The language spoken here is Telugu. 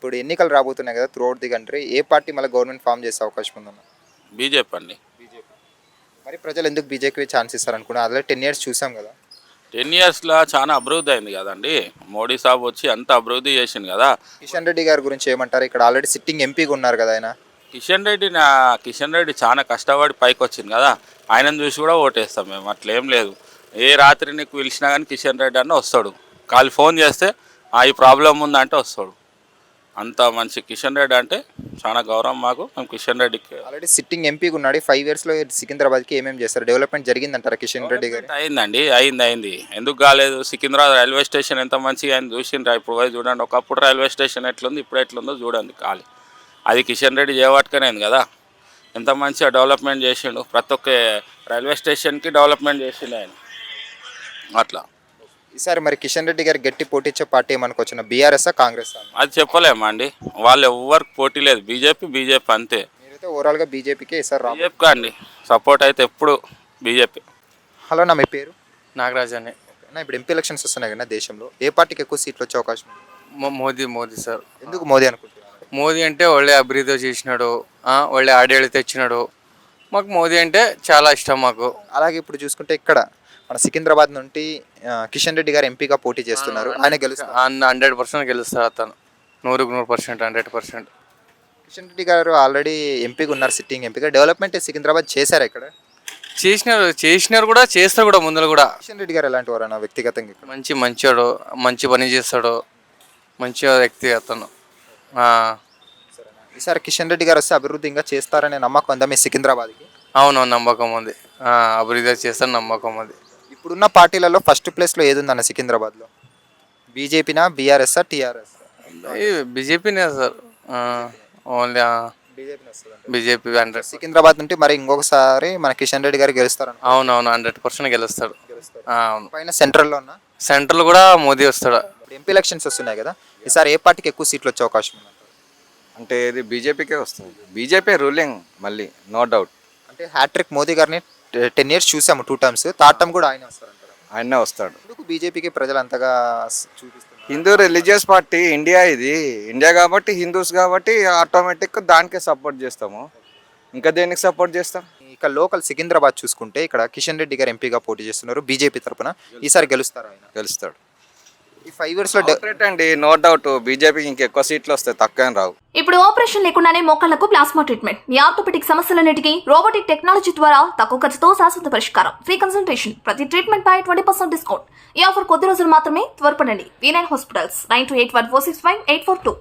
ఇప్పుడు ఎన్నికలు రాబోతున్నాయి కదా throughout the country. A party మళ్ళీ గవర్నమెంట్ ఫామ్ చేసే అవకాశం ఉందన్న? బీజేపీ అండి. మరి ప్రజలు ఎందుకు బీజేపీ ఛాన్స్ ఇస్తారు అనుకున్నా? అదే 10 years చూసాం కదా. 10 yearsలో చాలా అభివృద్ధి అయింది కదండి. మోడీ సాబ్ వచ్చి అంత అభివృద్ధి చేసింది కదా. కిషన్ రెడ్డి గారి గురించి ఏమంటారు? ఇక్కడ ఆల్రెడీ సిట్టింగ్ ఎంపీగా ఉన్నారు కదా ఆయన. కిషన్ రెడ్డి చాలా కష్టపడి పైకి వచ్చింది కదా. ఆయనను చూసి కూడా ఓటేస్తాం మేము. అట్లేం లేదు. ఏ రాత్రి నీకు పిలిచినా కానీ కిషన్ రెడ్డి అన్న వస్తాడు. కాల్ ఫోన్ చేస్తే ఈ ప్రాబ్లం ఉందంటే వస్తాడు. అంత మంచి కిషన్ రెడ్డి అంటే చాలా గౌరవం మాకు. మేము కిషన్ రెడ్డికి ఆల్రెడీ సిట్టింగ్ ఎంపీగా ఉన్నాడు. 5 yearsలో సికింద్రాబాద్కి ఏమేమి చేస్తారు? డెవలప్మెంట్ జరిగిందంటారా కిషన్ రెడ్డి గారు? అయిందండి. అయింది. ఎందుకు కాలేదు? సికింద్రాబాద్ రైల్వే స్టేషన్ ఎంత మంచిగా అయింది చూసిండ్రా. ఇప్పుడు పోయి చూడండి. ఒకప్పుడు రైల్వే స్టేషన్ ఎట్లుంది, ఇప్పుడు ఎట్లుందో చూడండి. ఖాళీ అది కిషన్ రెడ్డి చేయబట్టుకునేది కదా. ఎంత మంచిగా డెవలప్మెంట్ చేసిండు. ప్రతి ఒక్క రైల్వే స్టేషన్కి డెవలప్మెంట్ చేసిండు ఆయన. అట్లా ఈసారి మరి కిషన్ రెడ్డి గారు గట్టి పోటీ ఇచ్చే పార్టీ ఏమనుకోవచ్చున్న? బీఆర్ఎస్ కాంగ్రెస్? అది చెప్పలేమా అండి. వాళ్ళు ఎవరికి పోటీ లేదు. బీజేపీ అంతే. మీరైతే ఓవరాల్గా బీజేపీకే ఈసారి రా. బీజేపీ అండి సపోర్ట్ అయితే ఎప్పుడు బీజేపీ. హలో నా మీ పేరు? నాగరాజ్ అని. ఇప్పుడు ఎంపీ ఎలక్షన్స్ వస్తున్నాయి కదా దేశంలో. ఏ పార్టీకి ఎక్కువ సీట్లు వచ్చే అవకాశం ఉంది? మోదీ సార్. ఎందుకు మోదీ అనుకుంటున్నారు? మోదీ అంటే ఒళ్ళే అభివృద్ధి చేసినాడు, ఒళ్ళే ఆడేళ్ళు తెచ్చినాడు. మాకు మోదీ అంటే చాలా ఇష్టం మాకు. అలాగే ఇప్పుడు చూసుకుంటే ఇక్కడ మన సికింద్రాబాద్ నుండి కిషన్ రెడ్డి గారు ఎంపీగా పోటీ చేస్తున్నారు. ఆయన గెలుస్తారు. 100% గెలుస్తారు అతను. 100% 100%. కిషన్ రెడ్డి గారు ఆల్రెడీ ఎంపీగా ఉన్నారు, సిట్టింగ్ ఎంపీగా. డెవలప్మెంట్ సికింద్రాబాద్ చేశారు ఇక్కడ. చేసినారు కూడా, చేస్తారు కూడా ముందర కూడా. కిషన్ రెడ్డి గారు ఎలాంటి వారు అన్న వ్యక్తిగతంగా? మంచోడు, మంచి పని చేస్తాడు, మంచి వ్యక్తి అతను. ఈసారి కిషన్ రెడ్డి గారు వస్తే అభివృద్ధి ఇంకా చేస్తారనే నమ్మకం ఉందా మీ సికింద్రాబాద్కి? అవునవును, నమ్మకం ఉంది. అభివృద్ధి చేస్తాను నమ్మకం ఉంది. ఇప్పుడున్న పార్టీలలో ఫస్ట్ ప్లేస్లో ఏది ఉందన్న సికింద్రాబాద్లో? బీజేపీనా, బీఆర్ఎస్, టీఆర్ఎస్? బీజేపీనే సార్. Only BJP 100. సికింద్రాబాద్ నుండి మరి ఇంకొకసారి మన కిషన్ రెడ్డి గారు గెలుస్తారు? అవునవును, 100% గెలుస్తాడు. అవును. పైన సెంట్రల్లో ఉన్న సెంట్రల్ కూడా మోదీ వస్తాడు. ఎంపీ ఎలక్షన్స్ వస్తున్నాయి కదా, ఈసారి ఏ పార్టీకి ఎక్కువ సీట్లు వచ్చే అవకాశం ఉంది? అంటే ఇది బీజేపీకే వస్తుంది. బీజేపీ రూలింగ్ మళ్ళీ, నో డౌట్. అంటే హ్యాట్రిక్ మోదీ గారిని 10 years చూసాము, 2 times. థర్డ్ టైం కూడా ఆయన వస్తారంటారు. ఆయనే వస్తాడు. ఎందుకు బీజేపీకి ప్రజలు అంతగా చూపిస్తున్నారు? Hindu religious party India. ఇది ఇండియా కాబట్టి, హిందూస్ కాబట్టి ఆటోమేటిక్ దానికే సపోర్ట్ చేస్తాము. ఇంకా దేనికి సపోర్ట్ చేస్తాం? ఇక లోకల్ సికింద్రాబాద్ చూసుకుంటే ఇక్కడ కిషన్ రెడ్డి గారు ఎంపీగా పోటీ చేస్తున్నారు బీజేపీ తరపున. ఈసారి గెలుస్తారు ఆయన? గెలుస్తాడు. ఈ 5 yearsలో అండి, నో డౌట్. బీజేపీకి ఇంకెక్కువ సీట్లు వస్తాయి, తక్కువ రావు. ఇప్పుడు ఆపరేషన్ లేకుండానే మోకాళ్లకు ప్లాస్మా ట్రీట్మెంట్. మీ ఆర్థోపెటిక్ సమస్యలన్నిటికీ రోబోటిక్ టెక్నాలజీ ద్వారా తక్కువ ఖర్చుతో శాశ్వత పరిష్కారం. Free consultation. ప్రతి ట్రీట్మెంట్ పై 20% డిస్కౌంట్. ఈ ఆఫర్ కొద్ది రోజులు మాత్రమే. త్వరపడండి. V9 hospitals 9281465842.